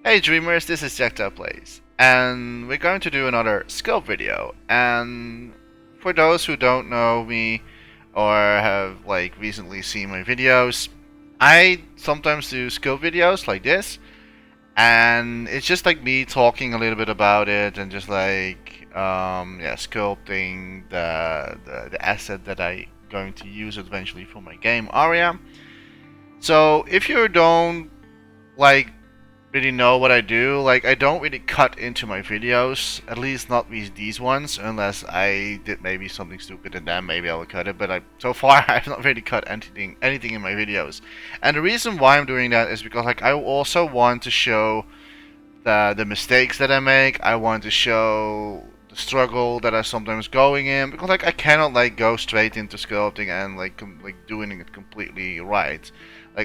Hey dreamers, this is Jechta Plays, and we're going to do another Sculpt video. And for those who don't know me or have recently seen my videos, I sometimes do Sculpt videos like this, and it's just like me talking a little bit about it and just sculpting the asset that I going to use eventually for my game Aria. So if you don't like really know what I do. I don't really cut into my videos, at least not these ones, unless I did maybe something stupid and then maybe I will cut it. But so far I've not really cut anything in my videos. And the reason why I'm doing that is because I also want to show the mistakes that I make. I want to show the struggle that I sometimes going in, because I cannot go straight into sculpting and doing it completely right.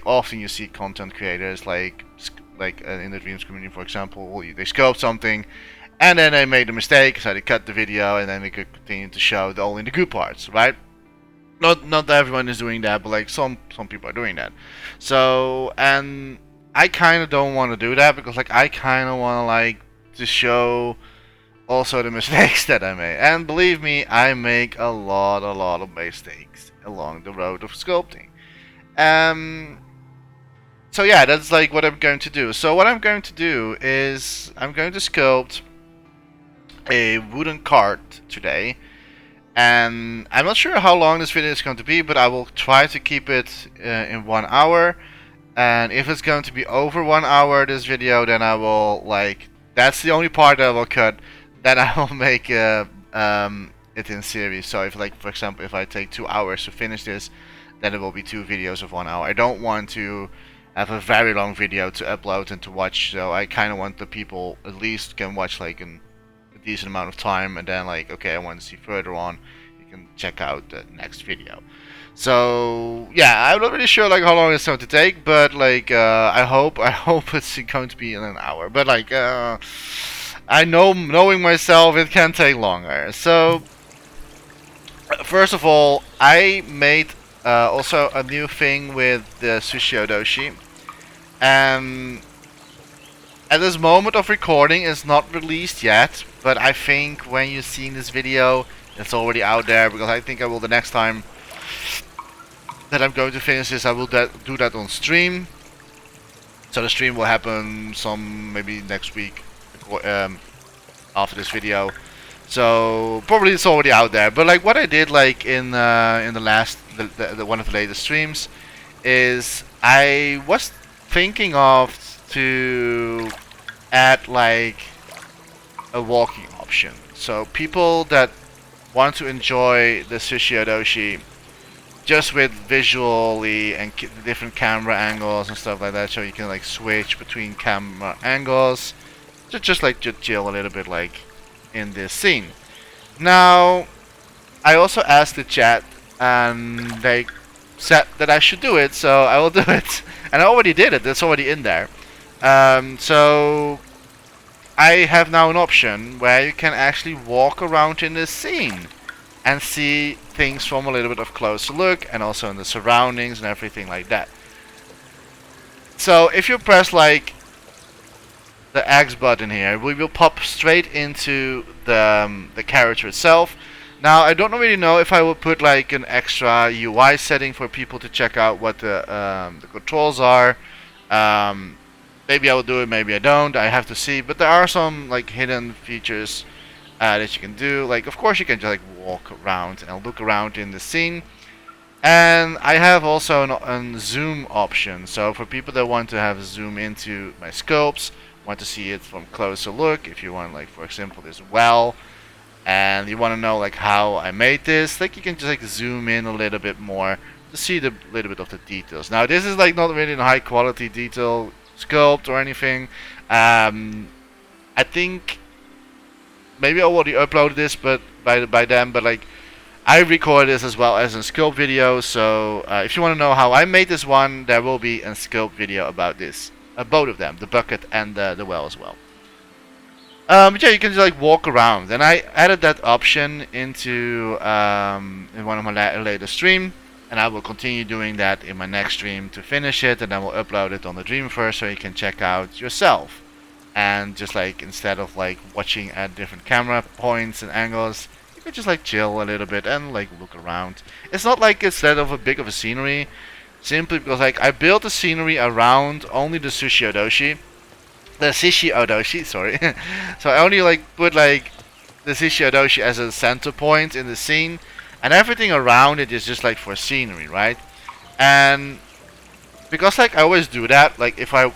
Often you see content creators in the Dreams community, for example, they sculpt something and then they made a mistake, so they cut the video and then they could continue to show only the good parts, right? Not everyone is doing that, but some people are doing that. So, and I kind of don't want to do that, because I kind of want to show also the mistakes that I made. And believe me, I make a lot of mistakes along the road of sculpting. So yeah, that's what I'm going to do. So what I'm going to do is I'm going to sculpt a wooden cart today. And I'm not sure how long this video is going to be, but I will try to keep it in 1 hour. And if it's going to be over 1 hour, this video, then I will that's the only part that I will cut. Then I will make it in series. So if for example, if I take 2 hours to finish this, then it will be 2 videos of 1 hour. I don't want to have a very long video to upload and to watch, so I kind of want the people at least can watch a decent amount of time, and then okay, I want to see further on, you can check out the next video. So yeah, I'm not really sure how long it's going to take, but I hope it's going to be in an hour. But I know, knowing myself, it can take longer. So first of all, I made also a new thing with the Sushi Odoshi. At this moment of recording, it's not released yet, but I think when you're seeing this video, it's already out there, because I think I will, the next time that I'm going to finish this, I will do that on stream. So the stream will happen maybe next week after this video. So probably it's already out there. But what I did in the last one of the latest streams is I was thinking of to add a walking option. So people that want to enjoy the Sushi Odoshi just with visually and different camera angles and stuff like that, so you can switch between camera angles, just chill a little bit in this scene. Now, I also asked the chat, and they said that I should do it, so I will do it. And I already did it, that's already in there. So I have now an option where you can actually walk around in this scene and see things from a little bit of closer look, and also in the surroundings and everything like that. So if you press the X button here, we will pop straight into the character itself. Now, I don't really know if I will put an extra UI setting for people to check out what the controls are. Maybe I will do it, maybe I don't. I have to see. But there are some hidden features that you can do. Of course, you can just walk around and look around in the scene. And I have also a zoom option. So for people that want to have zoom into my sculpts, want to see it from closer look, if you want for example this well, and you want to know how I made this, you can just zoom in a little bit more to see the little bit of the details. Now this is not really a high quality detail sculpt or anything. I think maybe I already uploaded this but by then, but I recorded this as well as a sculpt video, so if you want to know how I made this one, there will be a sculpt video about this, both of them, the bucket and the well as well. But yeah, you can just walk around, and I added that option into in one of my latest stream, and I will continue doing that in my next stream to finish it, and then we'll upload it on the Dreamverse so you can check out yourself. and just like instead of like watching at different camera points and angles, you can just like chill a little bit and like look around. It's not like it's that of a big of a scenery, simply because like I built the scenery around only the Shishi Odoshi, sorry. So I only like put like the Shishi Odoshi as a center point in the scene, and everything around it is just like for scenery, right? And because like I always do that, like if I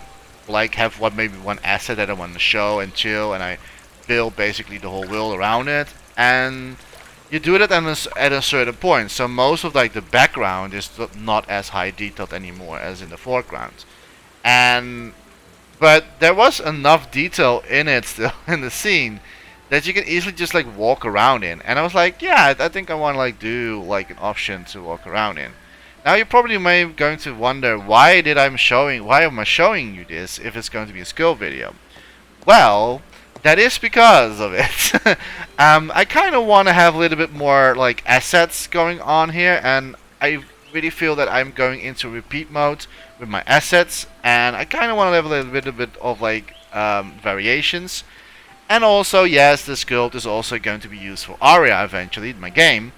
like have maybe one asset that I want to show and chill, and I build basically the whole world around it, and you do that at a certain point. So most of like the background is not as high detailed anymore as in the foreground, and but there was enough detail in it still in the scene that you can easily just like walk around in. And I was like, yeah, I think I want to like do like an option to walk around in. Now you probably may going to wonder why am I showing you this if it's going to be a skill video? Well, that is because of it. I kind of want to have a little bit more like assets going on here, and I really feel that I'm going into repeat mode with my assets, and I kind of want to have a little bit of like variations. And also, yes, the sculpt is also going to be used for Aria eventually in my game.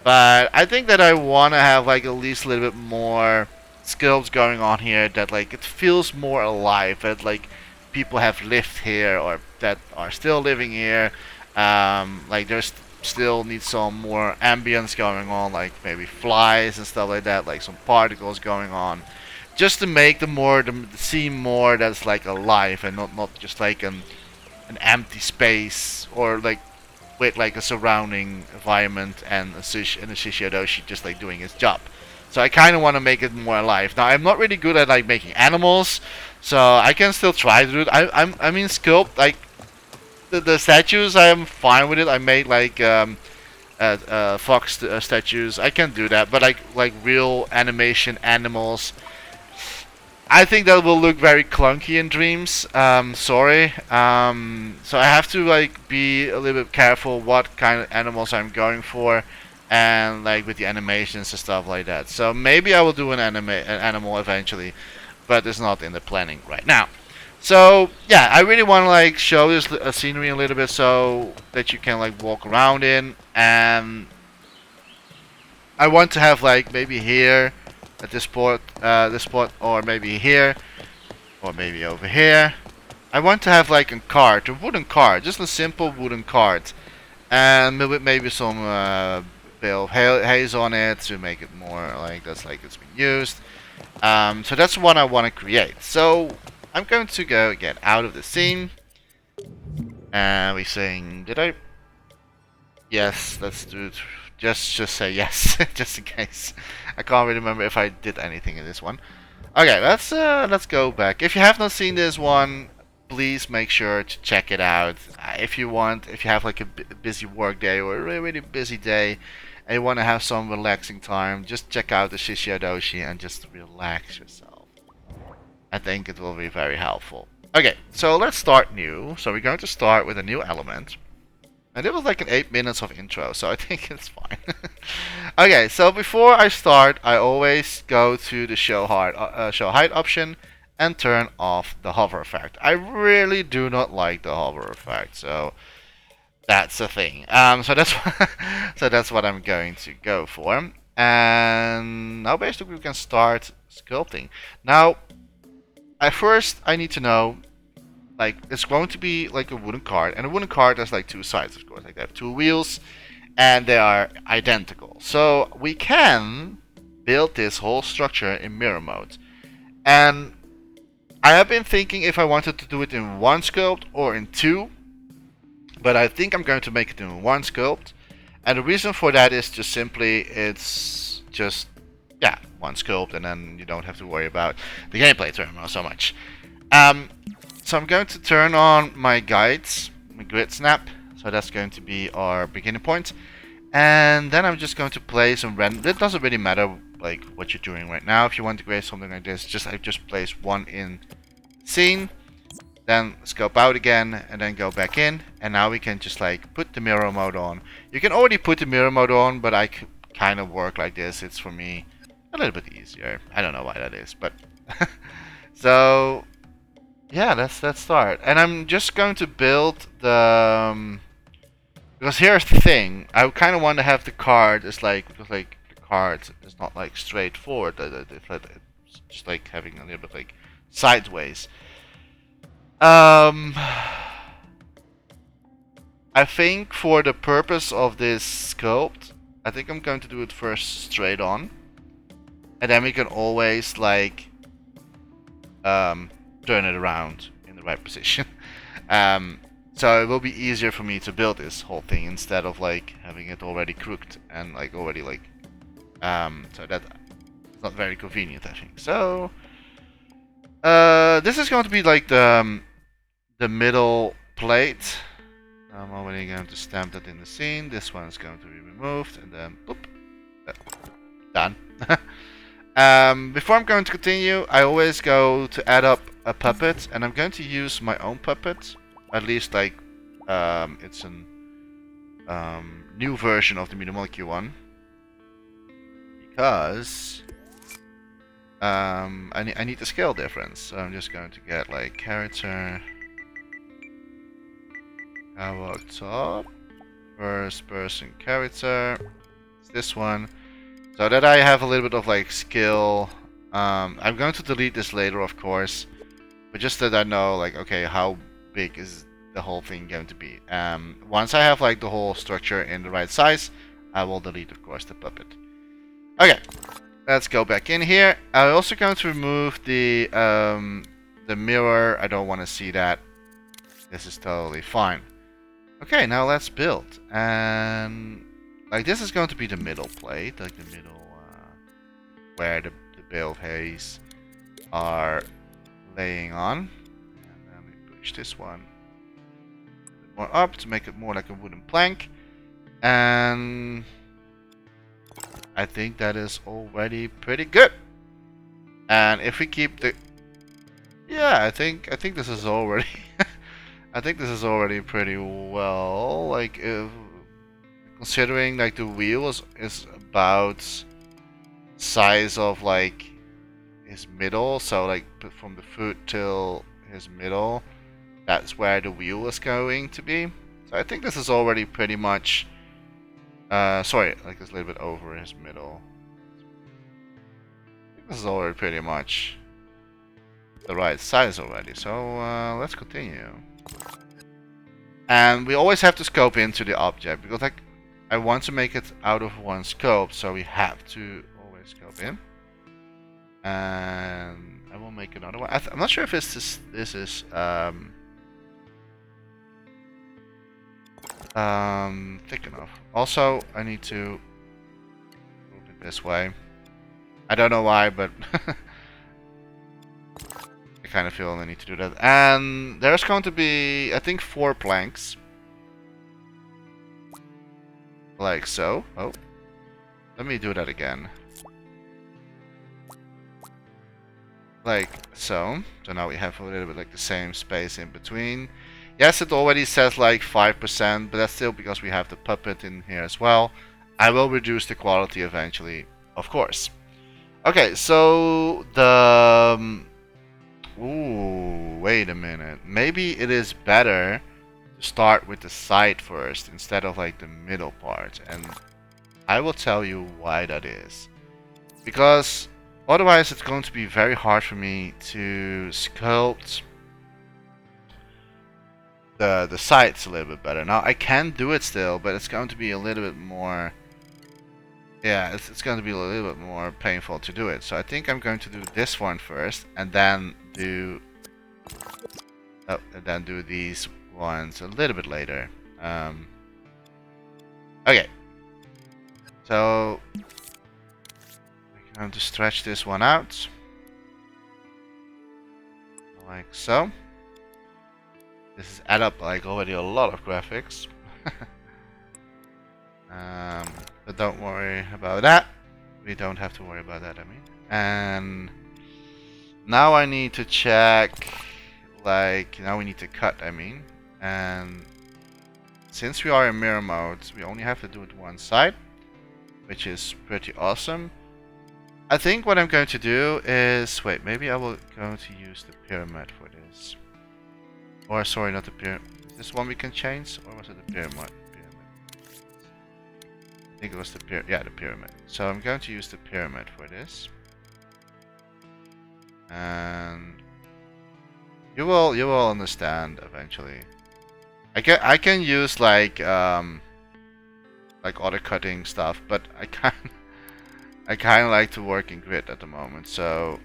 But I think that I want to have like at least a little bit more sculpts going on here that like it feels more alive. That like people have lived here or that are still living here. Like there's still needs some more ambience going on, like maybe flies and stuff like that, like some particles going on, just to make the scene more that's like alive and not just like an empty space or like with like a surrounding environment and a Shishidoshi just like doing his job. So I kind of want to make it more alive. Now I'm not really good at like making animals, so I can still try to do it. I mean sculpt like the statues. I am fine with it. I made like fox statues. I can do that, but like real animation animals, I think that will look very clunky in Dreams. Sorry. So I have to like be a little bit careful what kind of animals I'm going for, and like with the animations and stuff like that. So maybe I will do an animal eventually, but it's not in the planning right now. So yeah, I really want to like show this scenery a little bit so that you can like walk around in, and I want to have like maybe here at this spot, or maybe here, or maybe over here. I want to have like a cart, a wooden cart, just a simple wooden cart, and with maybe some bale of haze on it to make it more like that's like it's been used. So that's what I want to create. So I'm going to go get out of the scene, and we're saying, did I? Yes, let's do it. Just say yes, just in case. I can't really remember if I did anything in this one. Okay, let's go back. If you have not seen this one, please make sure to check it out. If you have like a busy work day or a really busy day, and you want to have some relaxing time, just check out the Shishidoshi and just relax yourself. I think it will be very helpful. Okay, so let's start new. So we're going to start with a new element. And it was like an 8 minutes of intro, so I think it's fine. Okay, so before I start, I always go to the show height option and turn off the hover effect. I really do not like the hover effect, so that's the thing. So that's what I'm going to go for. And now basically we can start sculpting. Now, at first I need to know, like, it's going to be like a wooden cart, and a wooden cart has like two sides, of course. Like they have two wheels, and they are identical. So we can build this whole structure in mirror mode. And I have been thinking if I wanted to do it in one sculpt or in two, but I think I'm going to make it in one sculpt. And the reason for that is just simply it's just one sculpt, and then you don't have to worry about the gameplay terminal so much. So I'm going to turn on my guides, my grid snap. So that's going to be our beginning point. And then I'm just going to play some random. It doesn't really matter like what you're doing right now. If you want to create something like this, I just place one in scene, then scope out again, and then go back in. And now we can just like put the mirror mode on. You can already put the mirror mode on, but I kind of work like this. It's for me a little bit easier. I don't know why that is, but so yeah, let's start. And I'm just going to build the because here's the thing. I kind of want to have the card. It's like because like the card is not like straightforward. It's just like having a little bit like sideways. Um, I think for the purpose of this sculpt, I think I'm going to do it first straight on, and then we can always like turn it around in the right position. So it will be easier for me to build this whole thing instead of like having it already crooked and like already like so that's not very convenient, I think. So this is going to be like the middle plate. I'm already going to stamp that in the scene. This one is going to be removed and then boop, done. Before I'm going to continue, I always go to add up a puppet, and I'm going to use my own puppet. At least like it's a new version of the Media Molecule one, because I need the scale difference. So I'm just going to get like character, power top, first person character. It's this one. So that I have a little bit of like skill. I'm going to delete this later, of course, but just that I know like, okay, how big is the whole thing going to be. Once I have like the whole structure in the right size, I will delete, of course, the puppet. Okay, let's go back in here. I'm also going to remove the mirror. I don't want to see that. This is totally fine. Okay, now let's build. And like this is going to be the middle plate, like the middle where the bale haze are laying on. And then we push this one a bit more up to make it more like a wooden plank. And I think that is already pretty good. And if we keep the I think this is already I think this is already pretty well. Like if considering like the wheel is about size of like his middle, so like from the foot till his middle, that's where the wheel is going to be. So I think this is already pretty much sorry, like it's a little bit over his middle. I think this is already pretty much the right size already. So let's continue. And we always have to scope into the object because like I want to make it out of one scope, so we have to always scope in. And I will make another one. I'm not sure if this is thick enough. Also, I need to move it this way. I don't know why, but I kind of feel I need to do that. And there's going to be, I think, 4 planks. Like so. Oh. Let me do that again. Like so. So now we have a little bit like the same space in between. Yes, it already says like 5%, but that's still because we have the puppet in here as well. I will reduce the quality eventually, of course. Okay, so the... ooh, wait a minute. Maybe it is better to start with the side first instead of like the middle part. And I will tell you why that is. Because otherwise it's going to be very hard for me to sculpt the sides a little bit better. Now I can do it still, but it's going to be a little bit more... yeah, it's going to be a little bit more painful to do it. So I think I'm going to do this one first, and then do... oh, and then do these ones a little bit later. Okay. So I'm going to stretch this one out. Like so. This is add up like already a lot of graphics. But don't worry about that. We don't have to worry about that, I mean. And now I need to check, like, now we need to cut, I mean. And since we are in mirror mode, we only have to do it one side, which is pretty awesome. I think what I'm going to do is wait. Maybe I will go to use the pyramid for this. Or sorry, not the pyramid. Is this one we can change, or was it the pyramid? I think it was the the pyramid. So I'm going to use the pyramid for this, and you will understand eventually. I can use like auto cutting stuff, but I kind of like to work in grid at the moment. So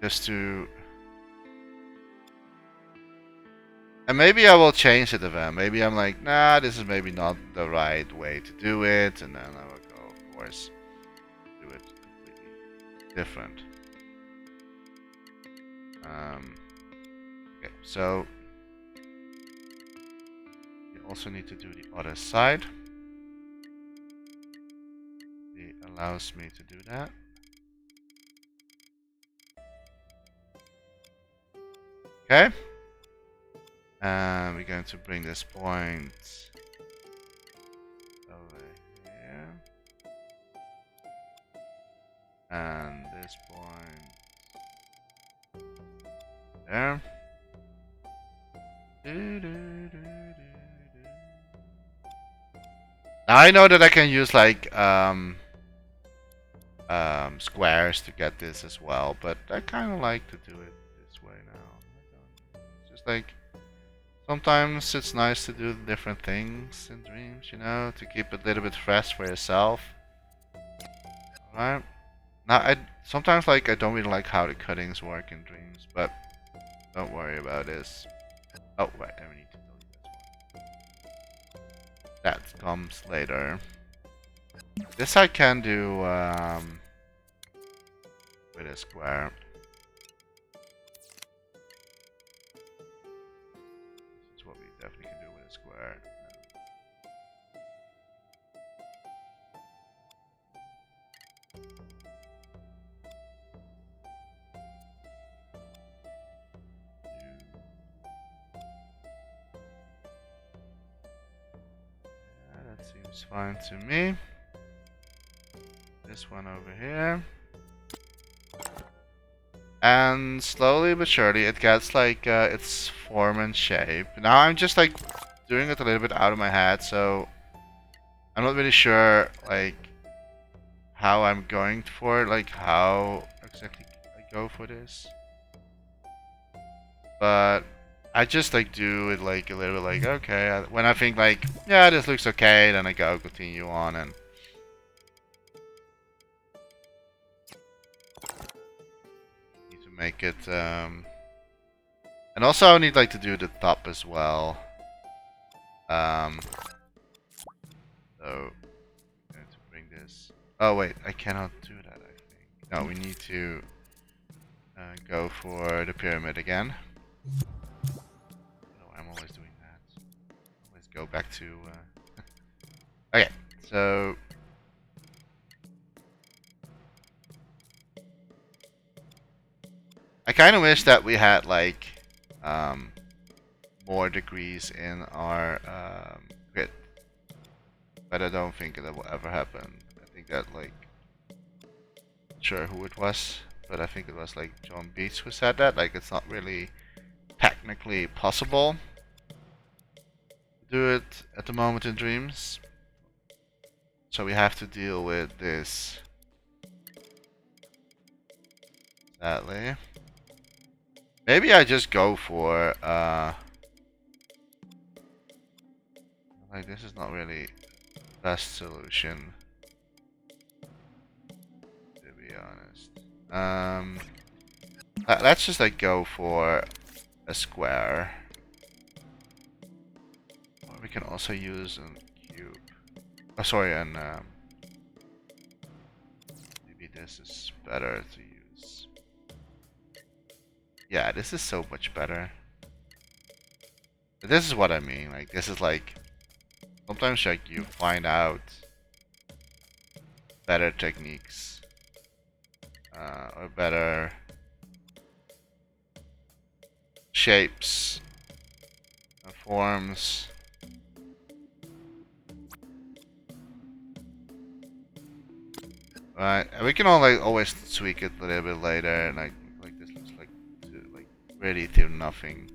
just to, and maybe I will change it event. Maybe I'm like, nah, this is maybe not the right way to do it, and then I will go, of course, do it completely different. Okay, so you also need to do the other side. It allows me to do that. Okay. And we're going to bring this point over here. And this point there. Now I know that I can use like squares to get this as well, but I kind of like to do it this way now. It's just like sometimes it's nice to do different things in dreams, you know, to keep it a little bit fresh for yourself. Alright. Now I sometimes like I don't really like how the cuttings work in dreams, but don't worry about this. Oh wait, I need to delete this one. That comes later. This I can do with a square. This is what we definitely can do with a square. Yeah, that seems fine to me. This one over here. And slowly but surely it gets like its form and shape. Now I'm just like doing it a little bit out of my head, so I'm not really sure like how I'm going for it, like how exactly I go for this. But I just like do it like a little bit like okay, when I think like yeah, this looks okay, then I go continue on and make it and also I need like to do the top as well. So I'm going to bring this. Oh wait, I cannot do that, I think. No, we need to go for the pyramid again. Oh, I'm always doing that. Let's go back to okay, so I kind of wish that we had like more degrees in our grid, but I don't think that will ever happen. I think that like, not sure who it was, but I think it was like John Beach who said that. Like it's not really technically possible to do it at the moment in dreams, so we have to deal with this. Sadly. Maybe I just go for like this is not really the best solution, to be honest. Let's just like go for a square. Or we can also use a cube. Oh sorry, and maybe this is better to use. Yeah, this is so much better. This is what I mean. Like this is like sometimes like you find out better techniques or better shapes, forms. Right, and we can all like always tweak it a little bit later, and like this looks like really to nothing.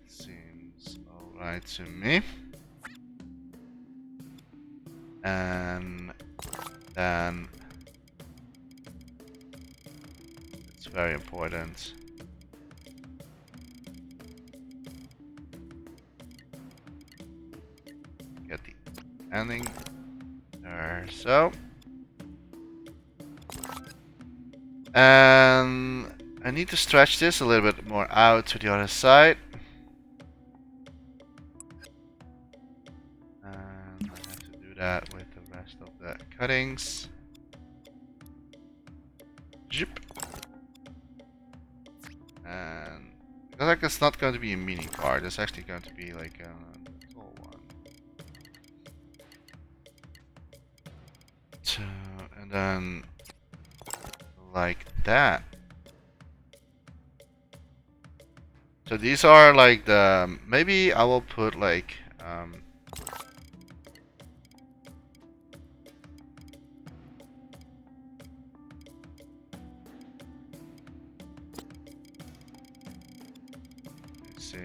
Seems alright to me. And then it's very important. Get the ending there, so. And I need to stretch this a little bit more out to the other side. And I have to do that with the rest of the cuttings. Zip. And because like it's not going to be a mini card, it's actually going to be like a tall one. So, and then like that. So these are like the, maybe I will put like let's see.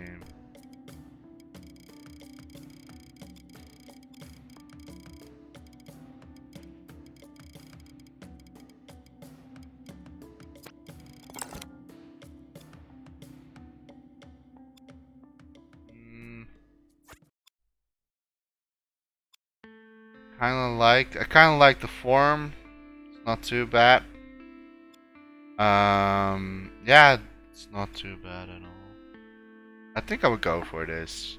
I kind of like the form. It's not too bad. Yeah, it's not too bad at all. I think I would go for this.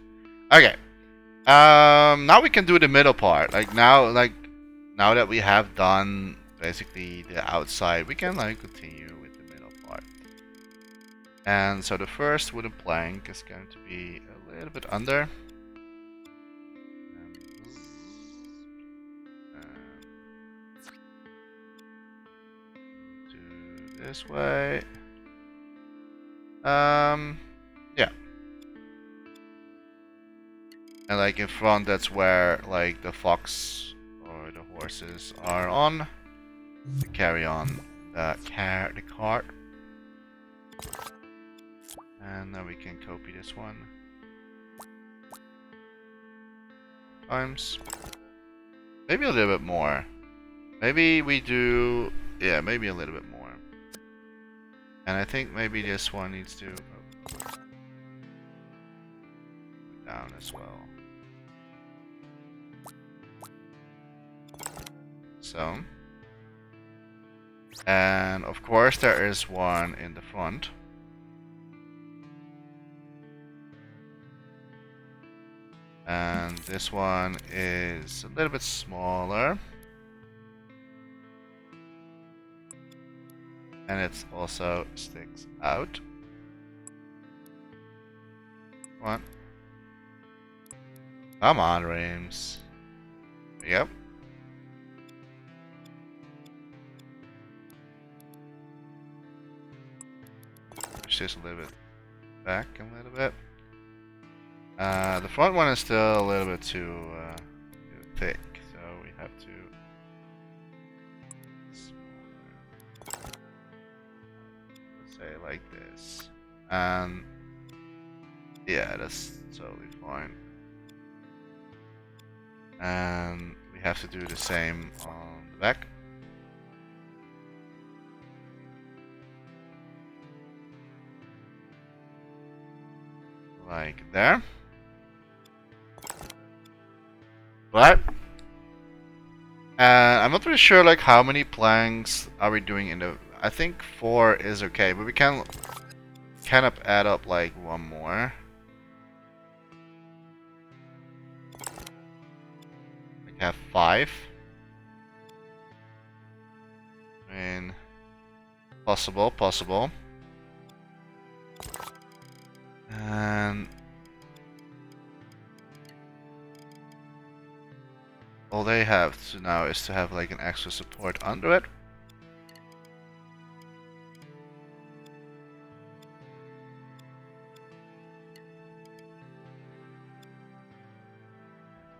Okay. Now we can do the middle part. Now that we have done basically the outside, we can like continue with the middle part. And so the first wooden plank is going to be a little bit under. This way. Yeah. And like in front, that's where like the fox or the horses are on. To carry on the cart. And then we can copy this one. Times. Maybe a little bit more. Maybe we do, yeah, maybe a little bit more. And I think maybe this one needs to go down as well. So. And of course there is one in the front. And this one is a little bit smaller. And it also sticks out. Come on, Reams. Yep. Push this a little bit back a little bit. The front one is still a little bit too thick, so we have to. Let's say like this, and yeah, that's totally fine. And we have to do the same on the back. Like there. Right? I'm not really sure like how many planks are we doing in the... I think 4 is okay, but we can kind of add up like one more. Like have 5. I mean, possible. And all they have to now is to have like an extra support under it.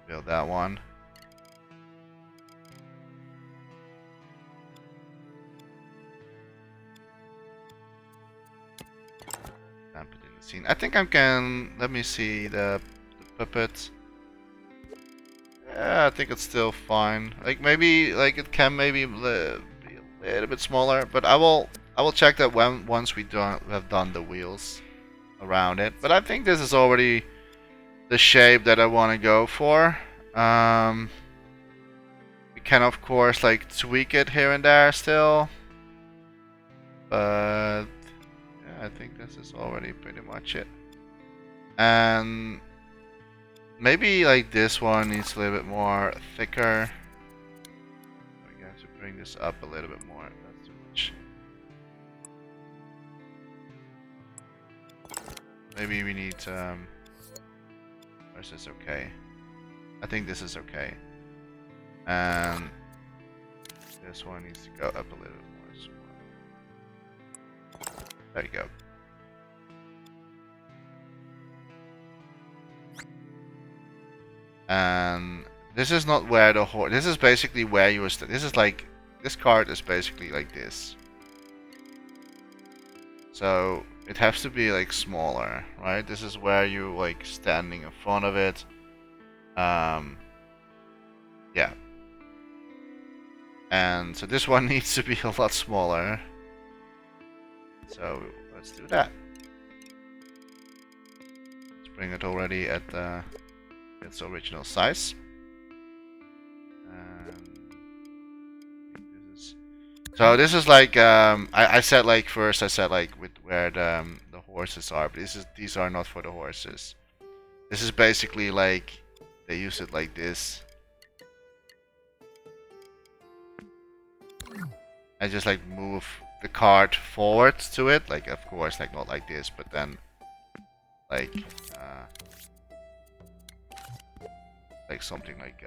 Build that one. Stamp it in the scene. I think I can. Let me see the puppet. Yeah, I think it's still fine. Like maybe, like it can maybe be a little bit smaller, but I will check that when once we have done the wheels around it. But I think this is already the shape that I want to go for. We can of course like tweak it here and there still, but yeah, I think this is already pretty much it. And maybe like this one needs a little bit more thicker. We have to bring this up a little bit more. That's too much. Maybe we need or is this okay? I think this is okay. And this one needs to go up a little bit more as well. There you go. And this is not where the horse. This is basically where you were. This is like this card is basically like this. So it has to be like smaller, right? This is where you like standing in front of it. Yeah. And so this one needs to be a lot smaller. So let's do that. Let's bring it already at its original size. So this is like I said like first I said like with where the horses are, but these are not for the horses. This is basically like they use it like this. I just like move the cart forward to it, like of course like not like this, but then like something like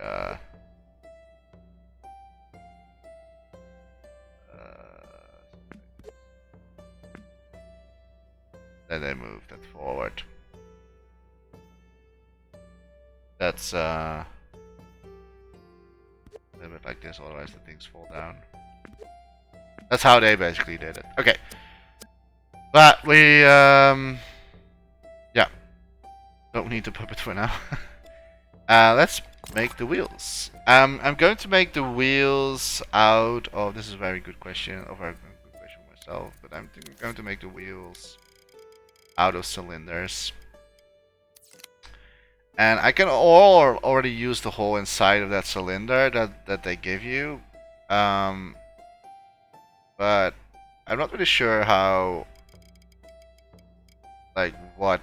then they move that forward. That's a little bit like this, otherwise the things fall down. That's how they basically did it. Okay. But we yeah. Don't need the puppet for now. Let's make the wheels. I'm going to make the wheels out of, this is a very good question, myself, but I'm going to make the wheels out of cylinders. And I can already use the hole inside of that cylinder that they give you. But I'm not really sure how, like, what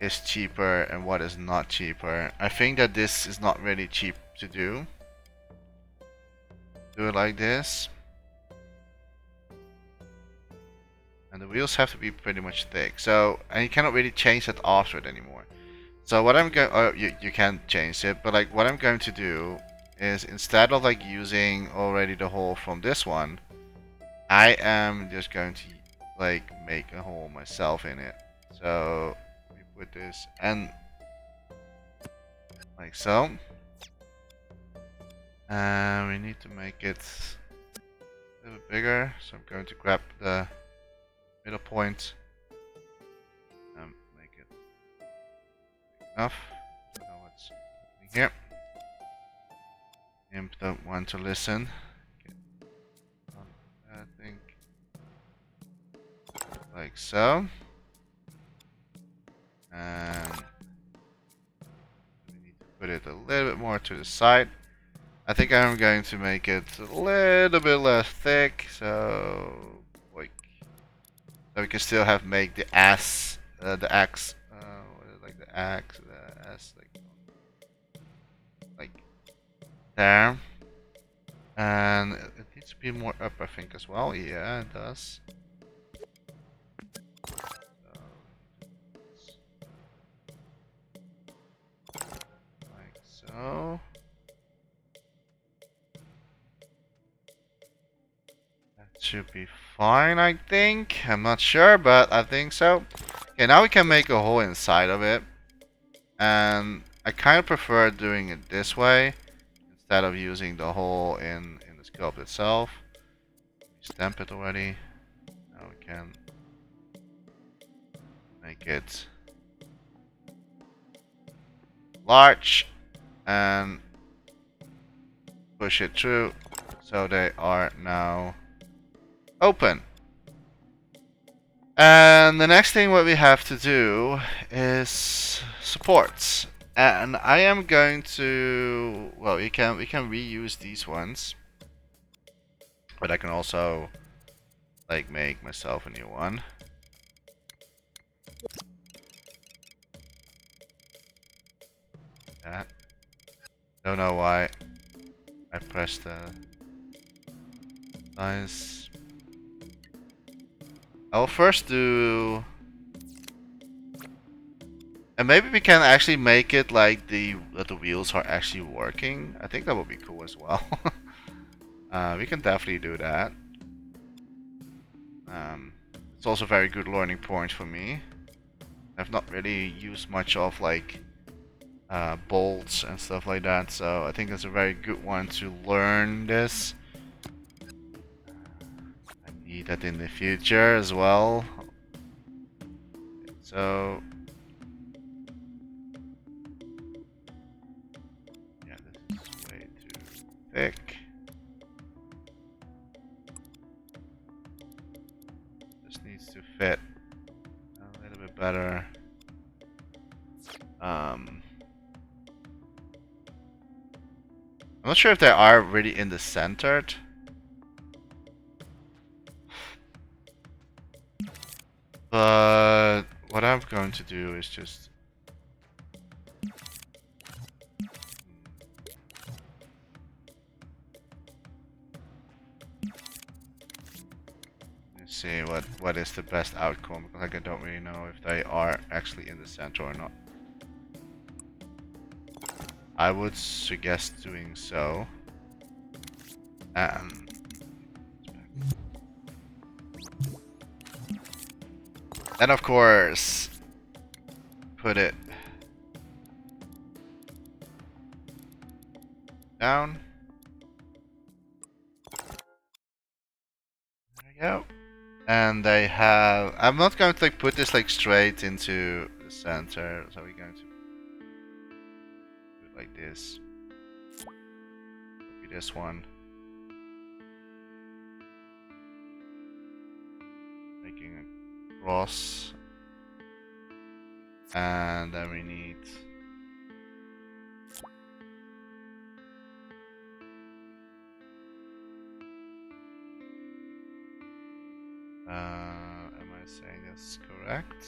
is cheaper and what is not cheaper. I think that this is not really cheap to do. Do it like this. And the wheels have to be pretty much thick. So, and you cannot really change that after it anymore. So what I'm going, you can change it, but like what I'm going to do is instead of like using already the hole from this one, I am just going to like make a hole myself in it. So we put this and like so. And we need to make it a little bit bigger. So I'm going to grab the middle point and make it enough. I don't know what's happening here. Imp don't want to listen. I think like so. And we need to put it a little bit more to the side. I think I'm going to make it a little bit less thick, so like so we can still have make the axe, like the axe, the S, like there. And it needs to be more up, I think, as well. Yeah, it does. Like so. That should be fine, I think. I'm not sure, but I think so. Okay, now we can make a hole inside of it. And I kind of prefer doing it this way instead of using the hole in the sculpt itself. Stamp it already. Now we can make it large and push it through so they are now open. And the next thing what we have to do is supports. And I am going to, well, we can reuse these ones, but I can also like make myself a new one. That. Don't know why I pressed the nice. I'll first do, and maybe we can actually make it like that the wheels are actually working. I think that would be cool as well. We can definitely do that. It's also a very good learning point for me. I've not really used much of like bolts and stuff like that, so I think it's a very good one to learn this. I need that in the future as well. So yeah, this is way too thick. This needs to fit a little bit better. I'm not sure if they are really in the centered. But what I'm going to do is just let's see what is the best outcome, because like I don't really know if they are actually in the center or not. I would suggest doing so. And of course, put it down. There we go. And they have. I'm not going to like put this like straight into the center, so we're going to do it like this. Copy this one. Making a cross. And then we need am I saying this correct?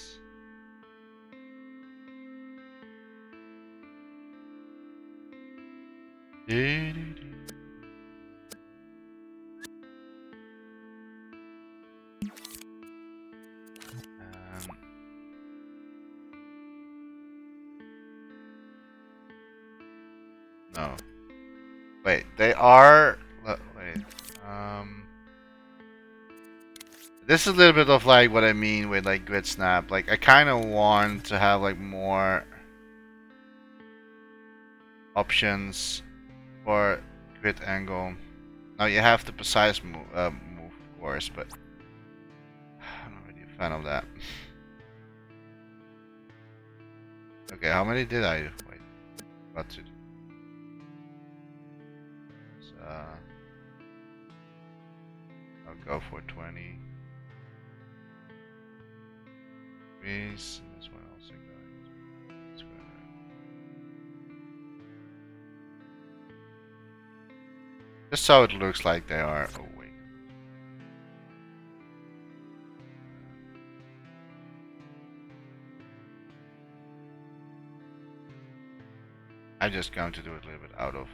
No. Wait, they are. Wait. This is a little bit of like what I mean with like grid snap. Like I kind of want to have like more options for grid angle. Now you have the precise move, of course, but I'm not really a fan of that. Okay, how many did I wait? Got to. So I'll go for 20. This one also going. Just so it looks like they are awake. I'm just going to do it a little bit out of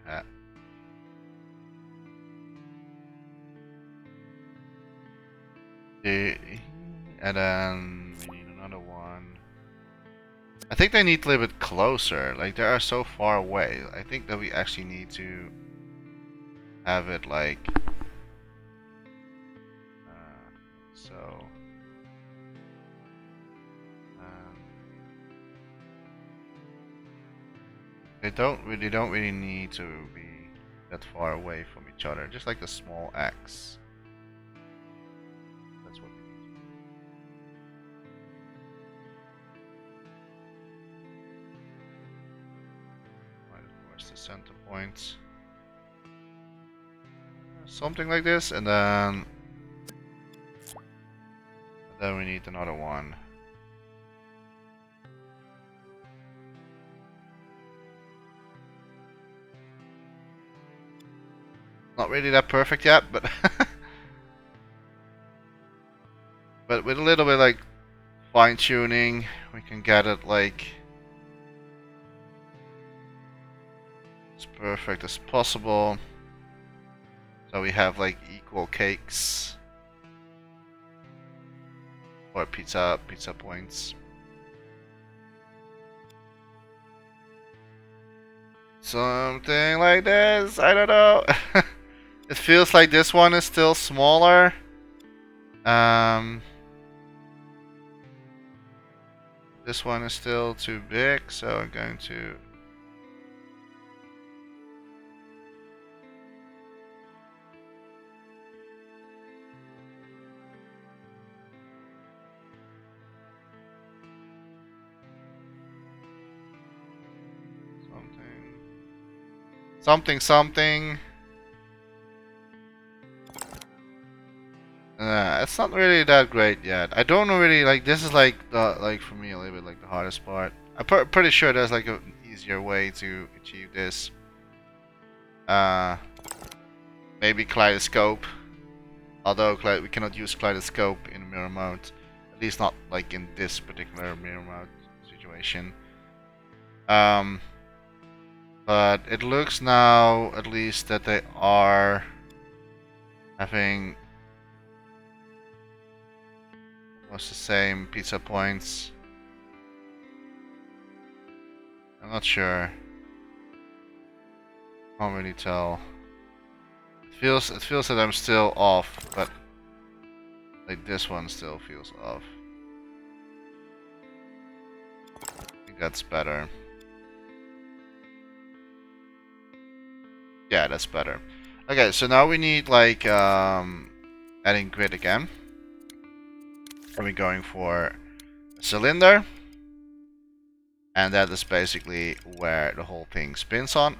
my hat. And then we need another one. I think they need a little bit closer. Like they are so far away. I think that we actually need to have it like so. They don't really need to be that far away from each other. Just like a small X. That's what we need. the center point. Something like this, and then we need another one. Not really that perfect yet, but but with a little bit like fine tuning, we can get it like as perfect as possible. So we have like equal cakes or pizza points. Something like this. I don't know. It feels like this one is still smaller. This one is still too big, so I'm going to something. It's not really that great yet. I don't really like. This is like for me a little bit like the hardest part. I'm pretty sure there's like an easier way to achieve this. Maybe kaleidoscope. Although we cannot use kaleidoscope in mirror mode, at least not like in this particular mirror mode situation. But it looks now at least that they are having almost the same pizza points. I'm not sure. Can't really tell. It feels that I'm still off, but like this one still feels off. I think that's better. Yeah, that's better. Okay, so now we need like adding grid again. And we're going for a cylinder. And that is basically where the whole thing spins on.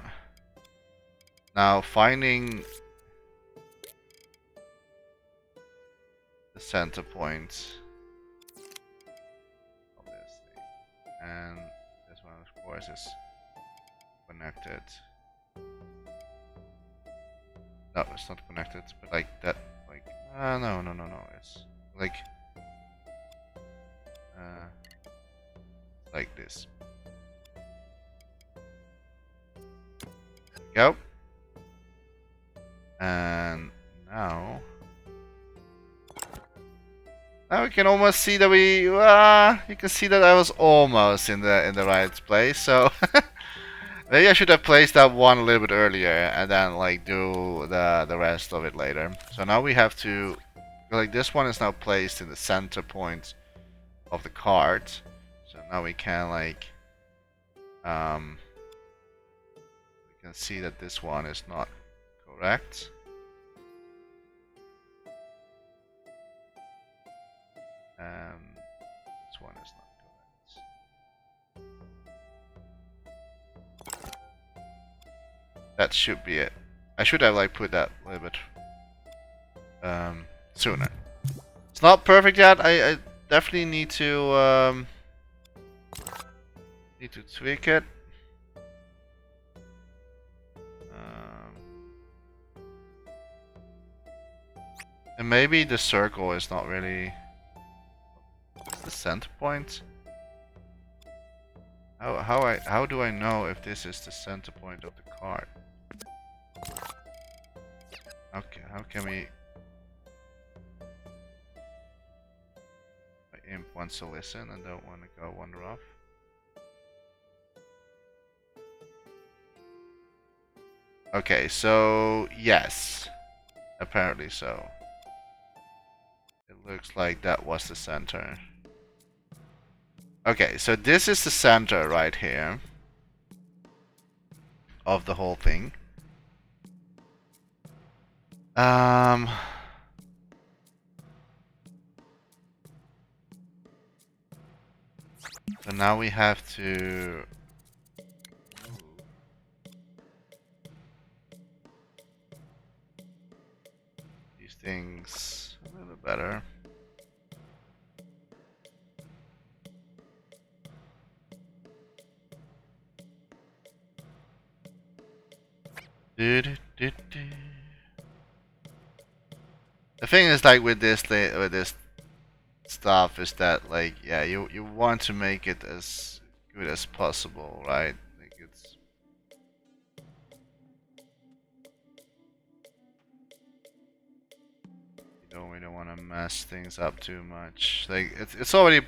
Now finding the center point of this thing. And this one of course is connected. No, it's not connected, but like that, like, no, it's like this. There we go. And now we can almost see that you can see that I was almost in the right place, so maybe I should have placed that one a little bit earlier and then like do the rest of it later. So now we have to, like, this one is now placed in the center point of the card. So now we can like we can see that this one is not correct. This one is not correct. That should be it. I should have like put that a little bit sooner. It's not perfect yet. I definitely need to tweak it. And maybe the circle is not really the center point. How do I know if this is the center point of the card? Okay, how can we? My imp wants to listen and don't want to go wander off. Okay, so yes, apparently so. It looks like that was the center. Okay, so this is the center right here of the whole thing. So now we have to better. The thing is, like with this stuff, is that like, yeah, you want to make it as good as possible, right? Like it's we don't want to mess things up too much. Like it's already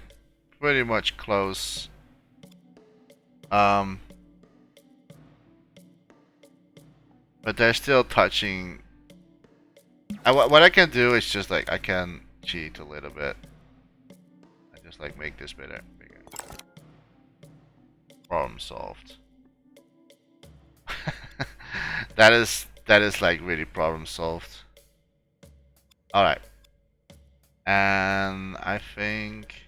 pretty much close. But they're still touching. What I can do is just like I can cheat a little bit. I just like make this bigger. Problem solved. that is like really problem solved. All right. And I think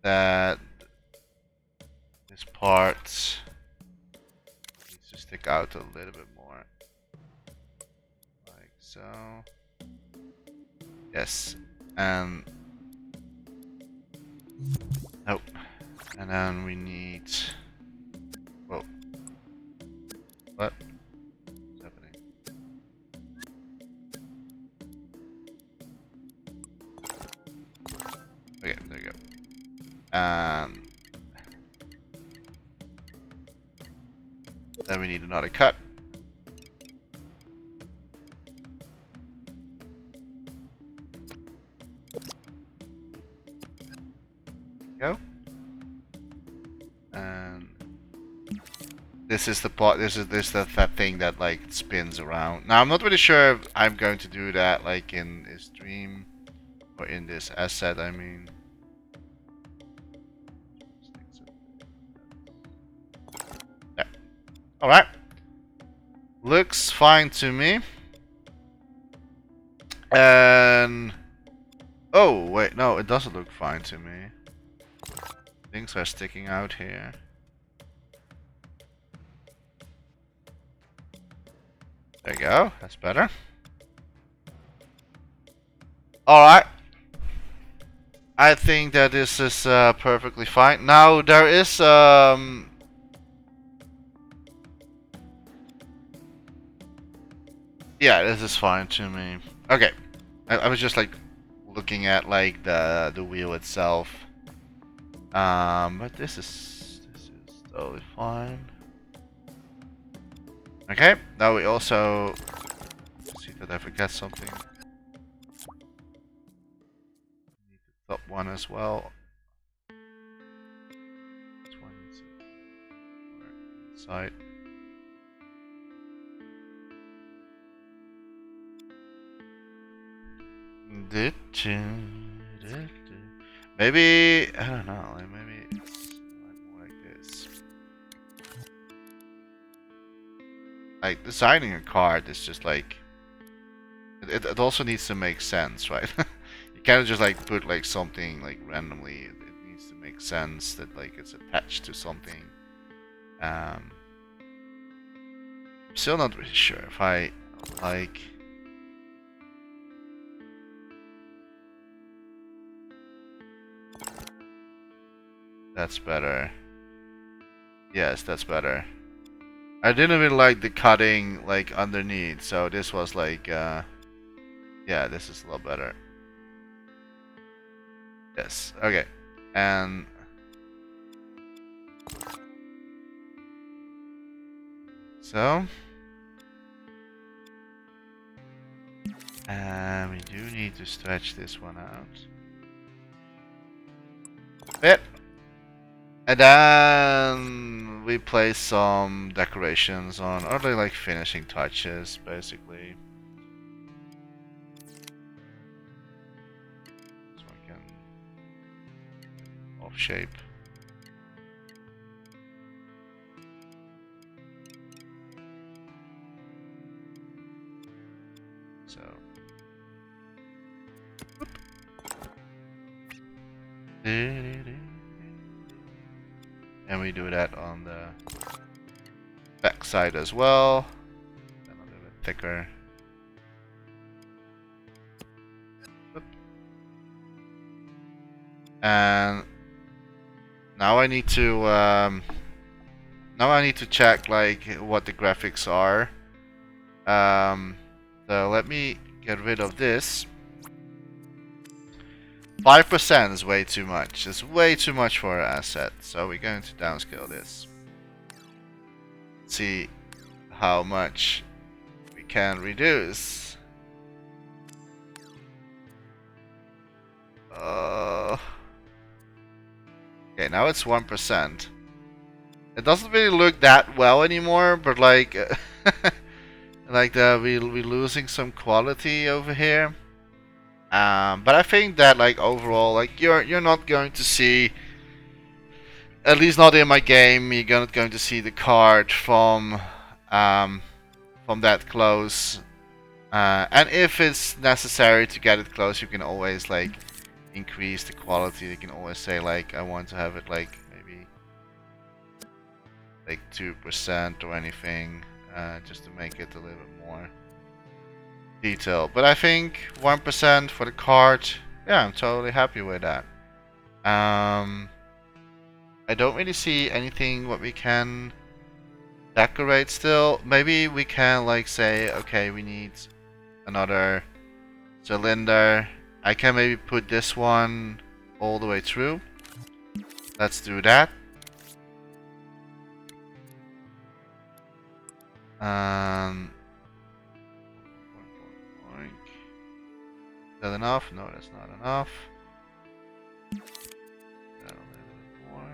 that this part needs to stick out a little bit more. Like so. Yes. And nope. And then we need. Whoa. What? What's happening? Okay, there you go. Then we need another cut. Go. And this is the part. This is that thing that like spins around. Now I'm not really sure if I'm going to do that like in this stream or in this asset. I mean. There. All right. Looks fine to me. And oh wait, no, it doesn't look fine to me. Things are sticking out here. There you go. That's better. All right. I think that this is perfectly fine. Now there is yeah, this is fine to me. Okay, I was just like looking at like the wheel itself. But this is totally fine. Okay, now we also see that I forget something. Need the top one as well. This one needs to work inside. Maybe I don't know. Like maybe it's more like this. Like designing a card is just like it also needs to make sense, right? You can't just like put like something like randomly. It needs to make sense that like it's attached to something. I'm still not really sure if I like. That's better. Yes, that's better. I didn't really like the cutting like underneath, so this was like yeah, this is a lot better. Yes, okay. And so we do need to stretch this one out a bit. And then we place some decorations on, or they like finishing touches, basically. So I can off shape. So. And we do that on the back side as well. Then a little bit thicker. And now I need to check like what the graphics are. So let me get rid of this. 5% is way too much. It's way too much for our asset. So we're going to downscale this. See how much we can reduce. Okay, now it's 1%. It doesn't really look that well anymore, but like, like we're losing some quality over here. But I think that like overall, like you're not going to see, at least not in my game, you're not going to see the card from that close. And if it's necessary to get it close, you can always like increase the quality. You can always say like I want to have it like maybe like 2% or anything, just to make it a little bit more detailed. But I think 1% for the card, yeah, I'm totally happy with that. I don't really see anything what we can decorate still. Maybe we can like say, okay, we need another cylinder. I can maybe put this one all the way through. Let's do that. Is that enough? No, that's not enough. A little bit more.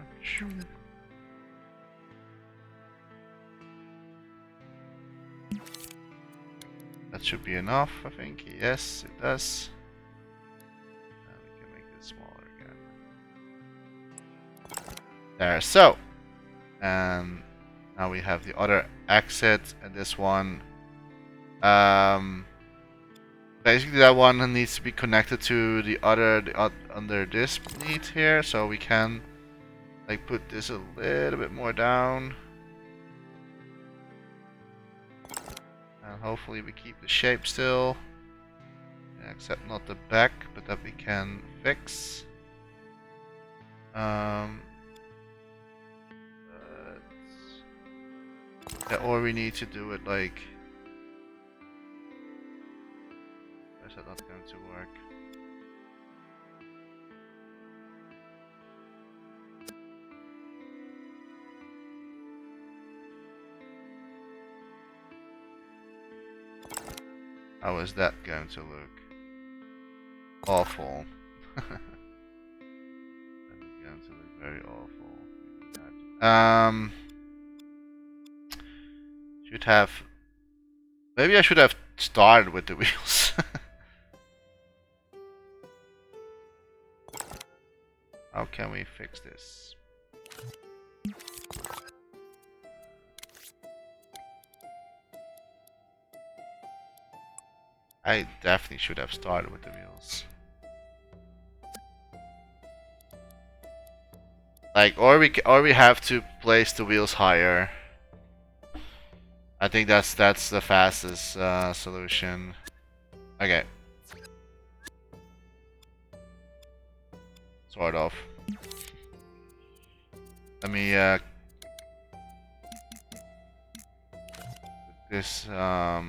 That should be enough, I think. Yes, it does. And we can make this smaller again. There, so. And now we have the other exit, and this one. Basically, that one needs to be connected to the other, under this need here, so we can like put this a little bit more down. And hopefully we keep the shape still. Yeah, except not the back, but that we can fix. Yeah, or we need to do it like... Is that not going to work? How is that going to look? Awful. That is going to look very awful. Should have... Maybe I should have started with the wheels. How can we fix this? I definitely should have started with the wheels. Like, or we have to place the wheels higher. I think that's the fastest solution. Okay. Sort of. Let me put this up.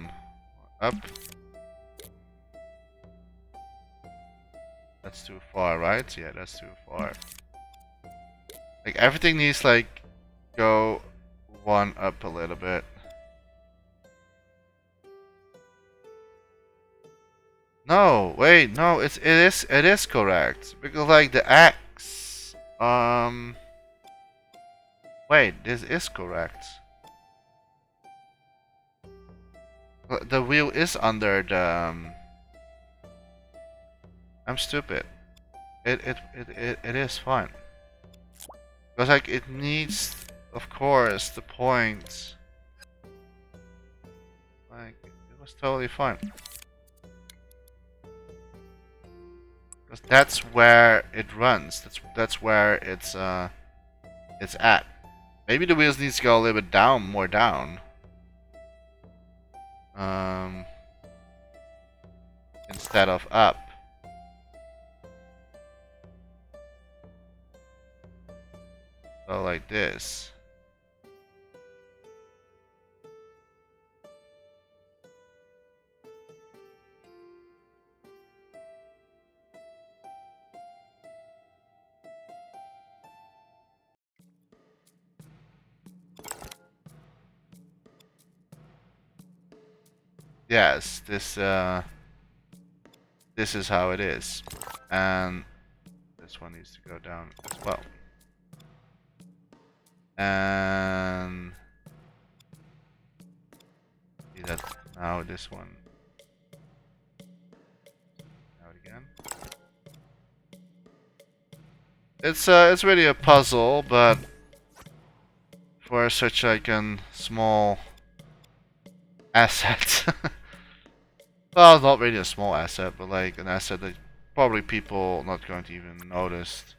That's too far, right? Yeah, that's too far. Like everything needs like go one up a little bit. No, wait, no, it is correct because like the X, wait, this is correct. The wheel is under the. I'm stupid. It is fine. Because like it needs, of course, the points. Like it was totally fine. Because that's where it runs. That's where it's at. Maybe the wheels needs to go a little bit down, more down. Instead of up. like this. Yes, this is how it is, and this one needs to go down as well. And see that now this one out again. It's really a puzzle, but for such like a small asset. Well, not really a small asset, but like an asset that probably people not going to even notice.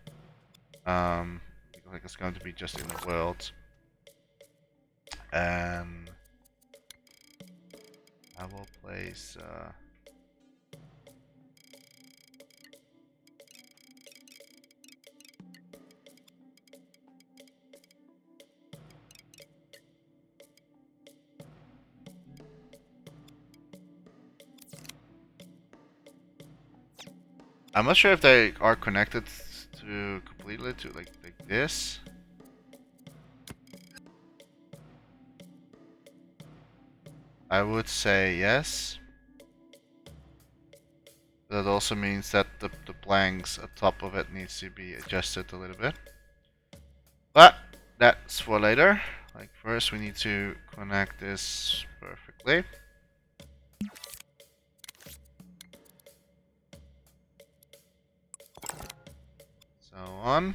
Like it's going to be just in the world. And I will place I'm not sure if they are connected to completely to like this. I would say yes. That also means that the blanks on top of it needs to be adjusted a little bit. But that's for later. Like first we need to connect this perfectly. So on.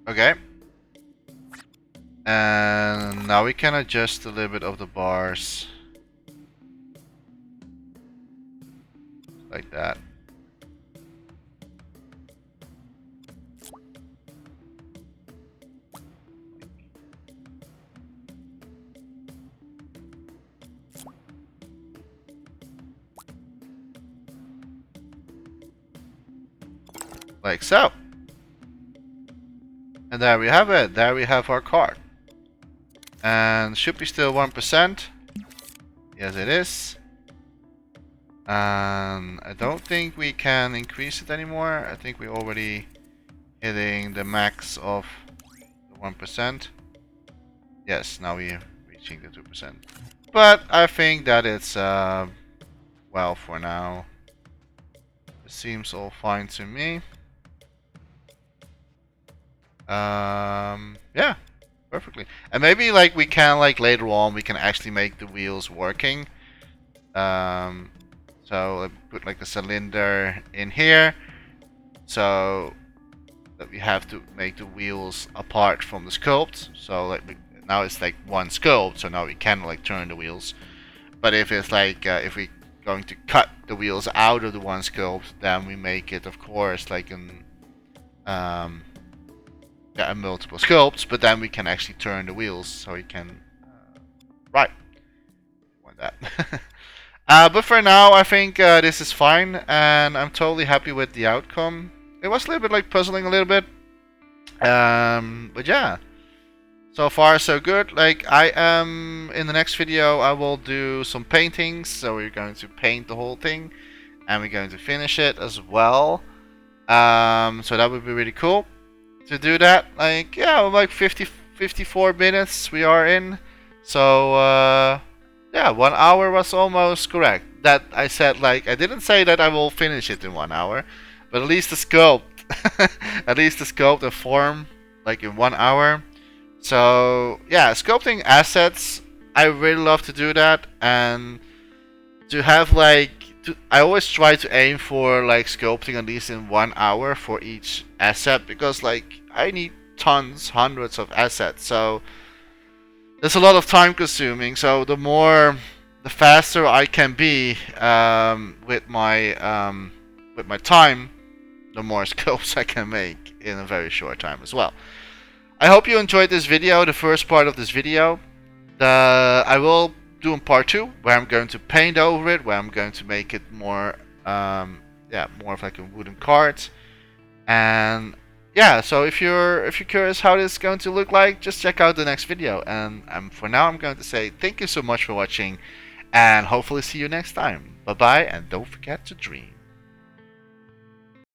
Okay. And now we can adjust a little bit of the bars. Like that. Like so. And there we have it. There we have our card. And should be still 1%. Yes, it is. And I don't think we can increase it anymore. I think we're already hitting the max of the 1%. Yes, now we're reaching the 2%. But I think that it's, well, for now. It seems all fine to me. Yeah, perfectly. And maybe like we can like later on we can actually make the wheels working. So I put like a cylinder in here, so that we have to make the wheels apart from the sculpt. So like now it's like one sculpt, so now we can like turn the wheels. But if it's like if we going to cut the wheels out of the one sculpt, then we make it of course like an yeah, multiple sculpts, but then we can actually turn the wheels, so we can right. Want that. But for now, I think this is fine, and I'm totally happy with the outcome. It was a little bit like puzzling a little bit, but yeah, so far so good. Like I am in the next video, I will do some paintings, so we're going to paint the whole thing, and we're going to finish it as well. So that would be really cool to do that. Like yeah, like 54 minutes we are in, so yeah, 1 hour was almost correct. That I said, like, I didn't say that I will finish it in 1 hour, but at least the sculpt, at least the sculpt and form, like in 1 hour. So yeah, sculpting assets, I really love to do that, and to have like, I always try to aim for like sculpting at least in 1 hour for each asset, because like I need tons, hundreds of assets, so it's a lot of time consuming. So the faster I can be with my time, the more scopes I can make in a very short time as well. I hope you enjoyed this video, the first part of this video. I will do in part 2 where I'm going to paint over it, where I'm going to make it more, more of like a wooden cart. And yeah, so if you're curious how this is going to look like, just check out the next video. And for now, I'm going to say thank you so much for watching, and hopefully see you next time. Bye bye, and don't forget to dream.